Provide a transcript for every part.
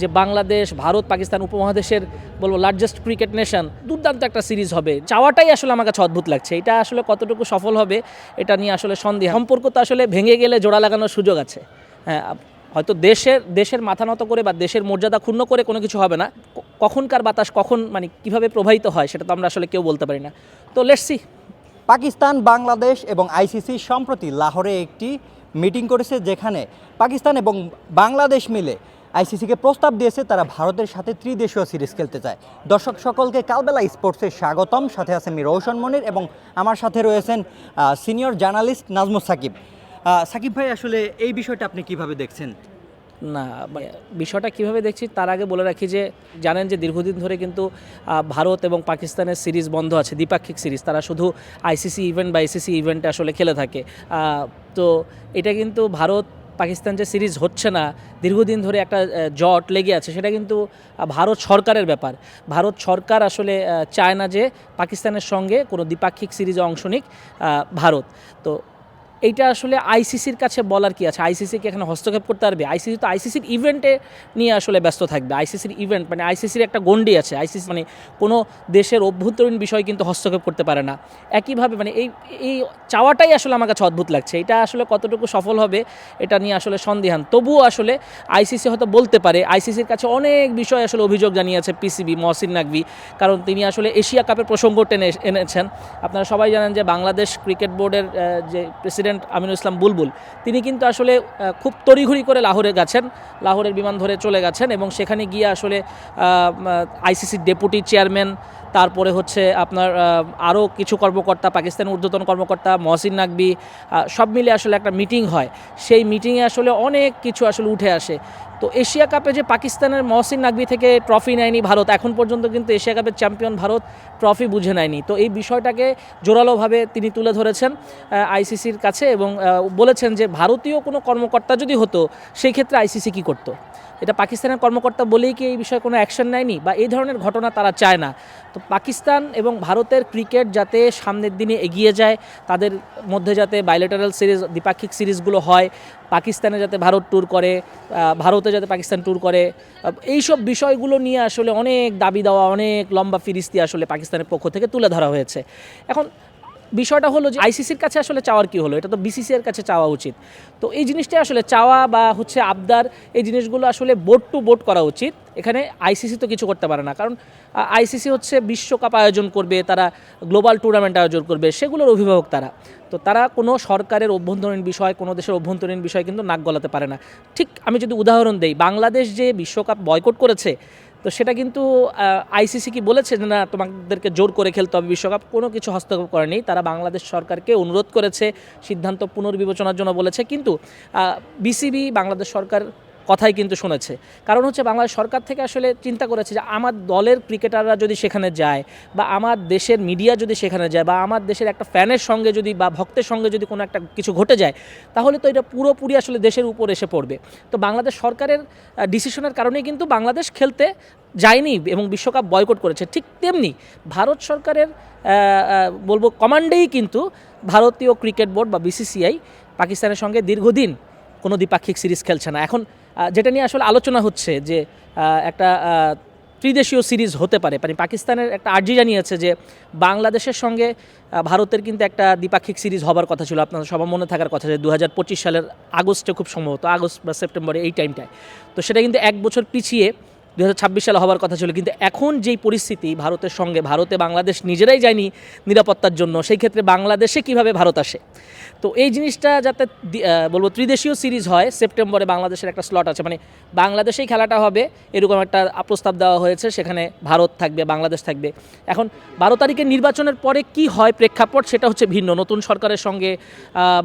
যে বাংলাদেশ ভারত পাকিস্তান উপমহাদেশের বলবো লার্জেস্ট ক্রিকেট নেশন, দুর্দান্ত একটা সিরিজ হবে, চাওয়াটাই আসলে আমার কাছে অদ্ভুত লাগছে। এটা আসলে কতটুকু সফল হবে এটা নিয়ে আসলে সন্দেহ। সম্পর্ক তো আসলে ভেঙে গেলে জোড়া লাগানোর সুযোগ আছে। হ্যাঁ, হয়তো দেশের মাথা নত করে বা দেশের মর্যাদা ক্ষুণ্ণ করে কোনো কিছু হবে না। কখনকার বাতাস কখন মানে কিভাবে প্রবাহিত হয় সেটা তো আমরা আসলে কেউ বলতে পারি না। তো লেটস সি। পাকিস্তান, বাংলাদেশ এবং আইসিসি সম্প্রতি লাহোরে একটি মিটিং করেছে, যেখানে পাকিস্তান এবং বাংলাদেশ মিলে আইসিসিকে প্রস্তাব দিয়েছে তারা ভারতের সাথে ত্রিদেশীয় সিরিজ খেলতে চায়। দর্শক সকলকে কালবেলা স্পোর্টসে স্বাগতম। সাথে আছে আমি রৌশন মনির এবং আমার সাথে রয়েছেন সিনিয়র জার্নালিস্ট নাজমুস সাকিব। সাকিব ভাই, আসলে এই বিষয়টা আপনি কিভাবে দেখছেন? না, বিষয়টা কিভাবে দেখছি তার আগে বলে রাখি যে জানেন যে দীর্ঘদিন ধরে কিন্তু ভারত এবং পাকিস্তানের সিরিজ বন্ধ আছে, দ্বিপাক্ষিক সিরিজ। তারা শুধু আইসিসি ইভেন্ট বা আইসিসি ইভেন্টে আসলে খেলে থাকে। তো এটা কিন্তু ভারত পাকিস্তান যে সিরিজ হচ্ছে না, দীর্ঘদিন ধরে একটা জট লেগে আছে, সেটা কিন্তু ভারত সরকারের ব্যাপার। ভারত সরকার আসলে চায় না যে পাকিস্তানের সঙ্গে কোনো দ্বিপাক্ষিক সিরিজে অংশ নিক ভারত। তো এইটা আসলে আইসিসির কাছে বলার কি আছে? আইসিসি কি এখানে হস্তক্ষেপ করতে পারবে? আইসিসি তো আইসিসির ইভেন্টে নিয়ে আসলে ব্যস্ত থাকবে। আইসিসির ইভেন্ট মানে আইসিসির একটা গণ্ডি আছে। আইসিসি মানে কোনো দেশের অভ্যন্তরীণ বিষয় কিন্তু হস্তক্ষেপ করতে পারে না। একইভাবে মানে এই চাওয়াটাই আসলে আমার কাছে অদ্ভুত লাগছে। এটা আসলে কতটুকু সফল হবে এটা নিয়ে আসলে সন্দেহান। তবুও আসলে আইসিসি হয়তো বলতে পারে। আইসিসির কাছে অনেক বিষয় আসলে অভিযোগ জানিয়েছে পিসিবি, মহসিন নাকভি, কারণ তিনি আসলে এশিয়া কাপের প্রসঙ্গ টেনে এনেছেন। আপনারা সবাই জানেন যে বাংলাদেশ ক্রিকেট বোর্ডের যে প্রেসিডেন্ট আমিনুল ইসলাম বুলবুল, তিনি কিন্তু আসলে খুব তড়িঘড়ি করে লাহোরে গেছেন, লাহোরের বিমান ধরে চলে গেছেন এবং সেখানে গিয়ে আসলে আইসিসির ডেপুটি চেয়ারম্যান, তারপরে হচ্ছে আপনার আরও কিছু কর্মকর্তা, পাকিস্তানের ঊর্ধ্বতন কর্মকর্তা, মহসিন নাকভি, সব মিলে আসলে একটা মিটিং হয়। সেই মিটিংয়ে আসলে অনেক কিছু আসলে উঠে আসে। তো এশিয়া কাপে যে পাকিস্তানের মহসিন নাকভি থেকে ট্রফি নেয়নি ভারত, এখন পর্যন্ত কিন্তু এশিয়া কাপের চ্যাম্পিয়ন ভারত ট্রফি বুঝে নেয়নি। তো এই বিষয়টাকে জোরালোভাবে তিনি তুলে ধরেছেন আইসিসির কাছে এবং বলেছেন যে ভারতীয় কোনো কর্মকর্তা যদি হতো সেই ক্ষেত্রে আইসিসি কী করতো। এটা পাকিস্তানের কর্মকর্তা বলেই কি এই বিষয়ে কোনো অ্যাকশন নেয়নি বা এই ধরনের ঘটনা তারা চায় না। তো পাকিস্তান এবং ভারতের ক্রিকেট যাতে সামনের দিনে এগিয়ে যায়, তাদের মধ্যে যাতে বাইলেটারাল সিরিজ, দ্বিপাক্ষিক সিরিজগুলো হয়, পাকিস্তানে যাতে ভারত ট্যুর করে, ভারতে যাতে পাকিস্তান ট্যুর করে, এইসব বিষয়গুলো নিয়ে আসলে অনেক দাবি দেওয়া, অনেক লম্বা ফিরিস্তি আসলে পাকিস্তানের পক্ষ থেকে তুলে ধরা হয়েছে। এখন বিষয়টা হলো যে আইসিসির কাছে আসলে চাওয়ার কি হলো? এটা তো বিসিসিআইয়ের কাছে চাওয়া উচিত। তো এই জিনিসটাই আসলে চাওয়া বা হচ্ছে আবদার, এই জিনিসগুলো আসলে বোর্ড টু বোর্ড করা উচিত। এখানে আইসিসি তো কিছু করতে পারে না, কারণ আইসিসি হচ্ছে বিশ্বকাপ আয়োজন করবে, তারা গ্লোবাল টুর্নামেন্ট আয়োজন করবে, সেগুলোর অভিভাবক তারা। তো তারা কোনো সরকারের অভ্যন্তরীণ বিষয়, কোনো দেশের অভ্যন্তরীণ বিষয় কিন্তু নাক গলাতে পারে না। ঠিক আমি যদি উদাহরণ দেই, বাংলাদেশ যে বিশ্বকাপ বয়কট করেছে, তো সেটা কিন্তু আইসিসি কি বলেছে যে না তোমাদেরকে জোর করে খেলতে হবে বিশ্বকাপ? কোনো কিছু হস্তক্ষেপ করেনি। তারা বাংলাদেশ সরকারকে অনুরোধ করেছে, সিদ্ধান্ত পুনর্বিবেচনার জন্য বলেছে, কিন্তু বিসিবি বাংলাদেশ সরকার কথাই কিন্তু শুনেছে। কারণ হচ্ছে বাংলাদেশ সরকার থেকে আসলে চিন্তা করেছে যে আমার দলের ক্রিকেটাররা যদি সেখানে যায় বা আমার দেশের মিডিয়া যদি সেখানে যায় বা আমার দেশের একটা ফ্যানের সঙ্গে যদি বা ভক্তের সঙ্গে যদি কোনো একটা কিছু ঘটে যায়, তাহলে তো এটা পুরোপুরি আসলে দেশের উপর এসে পড়বে। তো বাংলাদেশ সরকারের ডিসিশনের কারণেই কিন্তু বাংলাদেশ খেলতে যায়নি এবং বিশ্বকাপ বয়কট করেছে। ঠিক তেমনি ভারত সরকারের বলবো কমান্ডেই কিন্তু ভারতীয় ক্রিকেট বোর্ড বা বিসিসিআই পাকিস্তানের সঙ্গে দীর্ঘদিন কোনো দ্বিপাক্ষিক সিরিজ খেলছে না। এখন যেটা নিয়ে আসলে আলোচনা হচ্ছে যে একটা ত্রিদেশীয় সিরিজ হতে পারে, মানে পাকিস্তানের একটা আর্জি জানিয়েছে যে বাংলাদেশের সঙ্গে ভারতের কিন্তু একটা দ্বিপাক্ষিক সিরিজ হবার কথা ছিল। আপনাদের সবার মনে থাকার কথা যে 2025 সালের আগস্টে, খুব সম্ভবত আগস্ট বা সেপ্টেম্বরে, এই টাইমটায়। তো সেটা কিন্তু এক বছর পিছিয়ে 2026 সালে হওয়ার কথা ছিল। কিন্তু এখন যেই পরিস্থিতি ভারতের সঙ্গে, ভারতে বাংলাদেশ নিজেরাই যায়নি নিরাপত্তার জন্য, সেই ক্ষেত্রে বাংলাদেশে কিভাবে ভারত আসে? তো এই জিনিসটা যাতে বলবো ত্রিদেশীয় সিরিজ হয়, সেপ্টেম্বরে বাংলাদেশের একটা স্লট আছে, মানে বাংলাদেশেই খেলাটা হবে এরকম একটা প্রস্তাব দেওয়া হয়েছে। সেখানে ভারত থাকবে, বাংলাদেশ থাকবে। এখন 12 তারিখের নির্বাচনের পরে কি হয় প্রেক্ষাপট, সেটা হচ্ছে ভিন্ন। নতুন সরকারের সঙ্গে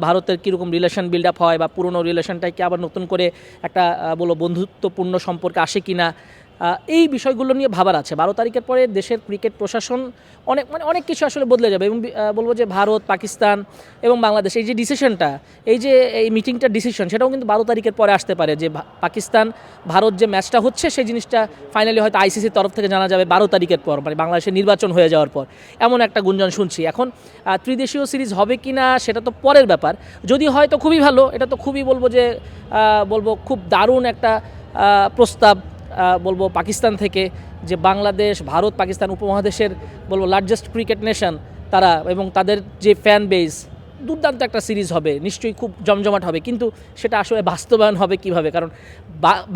ভারতের কীরকম রিলেশন বিল্ড আপ হয় বা পুরনো রিলেশনটাকে আবার নতুন করে একটা বন্ধুত্বপূর্ণ সম্পর্কে আসে কি না, এই বিষয়গুলো নিয়ে ভাবার আছে। 12 তারিখের পরে দেশের ক্রিকেট প্রশাসন অনেক কিছু আসলে বদলে যাবে এবং বলবো যে ভারত, পাকিস্তান এবং বাংলাদেশ এই যে ডিসিশনটা, এই মিটিংটার ডিসিশন, সেটাও কিন্তু 12 তারিখের পরে আসতে পারে। যে পাকিস্তান ভারত যে ম্যাচটা হচ্ছে সেই জিনিসটা ফাইনালি হয়তো আইসিসির তরফ থেকে জানা যাবে 12 তারিখের পর, মানে বাংলাদেশের নির্বাচন হয়ে যাওয়ার পর। এমন একটা গুঞ্জন শুনছি। এখন ত্রিদেশীয় সিরিজ হবে কি না সেটা তো পরের ব্যাপার। যদি হয় তো খুবই ভালো, এটা তো খুবই বলবো খুব দারুণ একটা প্রস্তাব বলবো পাকিস্তান থেকে, যে বাংলাদেশ ভারত পাকিস্তান উপমহাদেশের বলবো লার্জেস্ট ক্রিকেট নেশন তারা, এবং তাদের যে ফ্যান বেস, দুর্দান্ত একটা সিরিজ হবে, নিশ্চয়ই খুব জমজমাট হবে, কিন্তু সেটা আসলে বাস্তবায়ন হবে কিভাবে? কারণ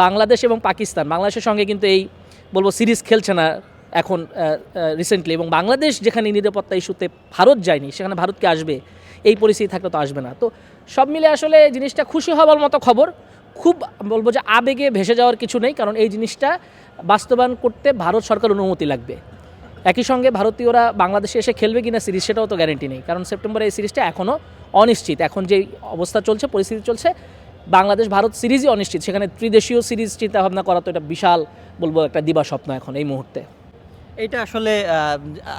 বাংলাদেশ এবং পাকিস্তান, বাংলাদেশের সঙ্গে কিন্তু এই বলবো সিরিজ খেলছে না এখন রিসেন্টলি, এবং বাংলাদেশ যেখানে নিরাপত্তা ইস্যুতে ভারত যায়নি সেখানে ভারতকে আসবে, এই পরিস্থিতি থাকলে তো আসবে না। তো সব মিলে আসলে জিনিসটা খুশি হওয়ার মতো খবর, খুব বলবো যে আবেগে ভেসে যাওয়ার কিছু নেই, কারণ এই জিনিসটা বাস্তবায়ন করতে ভারত সরকার অনুমতি লাগবে। একই সঙ্গে ভারতীয়রা বাংলাদেশে এসে খেলবে কিনা সিরিজ সেটাও তো গ্যারেন্টি নেই, কারণ সেপ্টেম্বরে এই সিরিজটা এখনও অনিশ্চিত। এখন যে অবস্থা চলছে, পরিস্থিতি চলছে, বাংলাদেশ ভারত সিরিজই অনিশ্চিত, সেখানে ত্রিদেশীয় সিরিজ চিন্তাভাবনা করা তো এটা বিশাল বলবো একটা দিবা স্বপ্ন এখন এই মুহূর্তে। এটা আসলে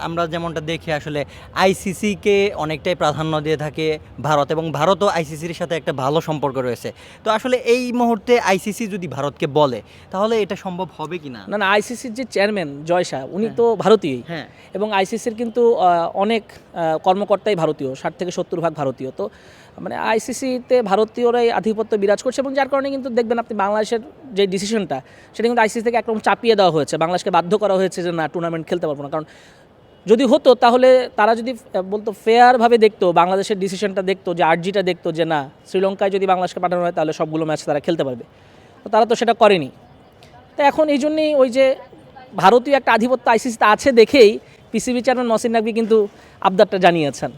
আমরা যেমনটা দেখি আসলে আইসিসিকে অনেকটাই প্রাধান্য দিয়ে থাকে ভারত, এবং ভারতও আইসিসির সাথে একটা ভালো সম্পর্ক রয়েছে। তো আসলে এই মুহূর্তে আইসিসি যদি ভারতকে বলে তাহলে এটা সম্ভব হবে কি না? না না, আইসিসির যে চেয়ারম্যান জয় শাহ, উনি তো ভারতীয়ই, হ্যাঁ, এবং আইসিসির কিন্তু অনেক কর্মকর্তাই ভারতীয়, 60 থেকে 70% ভারতীয়। তো মানে আইসিসিতে ভারতীয়রাই আধিপত্য বিরাজ করছে, এবং যার কারণে কিন্তু দেখবেন আপনি বাংলাদেশের যে ডিসিশনটা, সেটা কিন্তু আইসিসি থেকে একরকম চাপিয়ে দেওয়া হয়েছে, বাংলাদেশকে বাধ্য করা হয়েছে যে না, টুর্নামেন্ট খেলতে পারবো না। কারণ যদি হতো, তাহলে তারা যদি বলতো ফেয়ারভাবে দেখতো, বাংলাদেশের ডিসিশনটা দেখতো, যে আর্জিটা দেখতো, যে না, শ্রীলঙ্কায় যদি বাংলাদেশকে পাঠানো হয় তাহলে সবগুলো ম্যাচ তারা খেলতে পারবে, তো তারা তো সেটা করেনি। তো এখন এই জন্যেই ওই যে ভারতীয় একটা আধিপত্য আইসিসিতে আছে দেখেই পিসিবি চেয়ারম্যান মহসিন নাকভি কিন্তু আবদারটা জানিয়েছেন।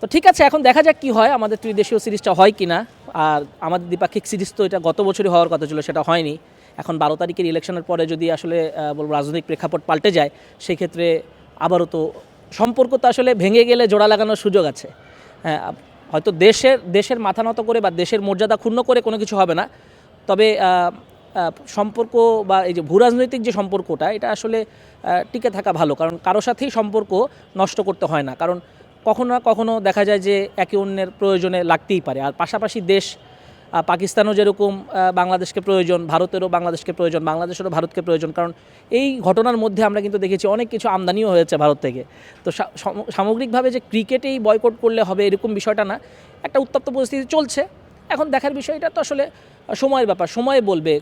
তো ঠিক আছে, এখন দেখা যাক কী হয়, আমাদের ত্রিদেশীয় সিরিজটা হয় কি না। আর আমাদের দ্বিপাক্ষিক সিরিজ তো এটা গত বছরই হওয়ার কথা ছিল, সেটা হয়নি। এখন 12 তারিখের ইলেকশনের পরে যদি আসলে বলবো রাজনৈতিক প্রেক্ষাপট পাল্টে যায়, সেই ক্ষেত্রে আবারও তো সম্পর্ক তো আসলে ভেঙে গেলে জোড়া লাগানোর সুযোগ আছে। হ্যাঁ, হয়তো দেশের মাথা নত করে বা দেশের মর্যাদা ক্ষুণ্ণ করে কোনো কিছু হবে না, তবে সম্পর্ক বা এই যে ভূরাজনৈতিক যে সম্পর্কটা, এটা আসলে টিকে থাকা ভালো, কারণ কারো সাথেই সম্পর্ক নষ্ট করতে হয় না, কারণ কখনো না কখনো দেখা যায় যে একে অন্যের প্রয়োজনে লাগতেই পারে। আর পাশাপাশি দেশ, পাকিস্তানও যেরকম বাংলাদেশকে প্রয়োজন, ভারতেরও বাংলাদেশকে প্রয়োজন, বাংলাদেশেরও ভারতকে প্রয়োজন, কারণ এই ঘটনার মধ্যে আমরা কিন্তু দেখেছি অনেক কিছু আমদানিও হয়েছে ভারত থেকে। তো সামগ্রিকভাবে যে ক্রিকেটেই বয়কট করলে হবে এরকম বিষয়টা না, একটা উত্তপ্ত পরিস্থিতি চলছে। এখন দেখার বিষয়টা তো আসলে সময়ের ব্যাপার, সময় বলবে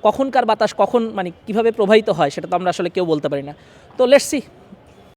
কখনকার বাতাস কখন মানে কীভাবে প্রবাহিত হয়, সেটা তো আমরা আসলে কেউ বলতে পারি না। তো লেটস সি।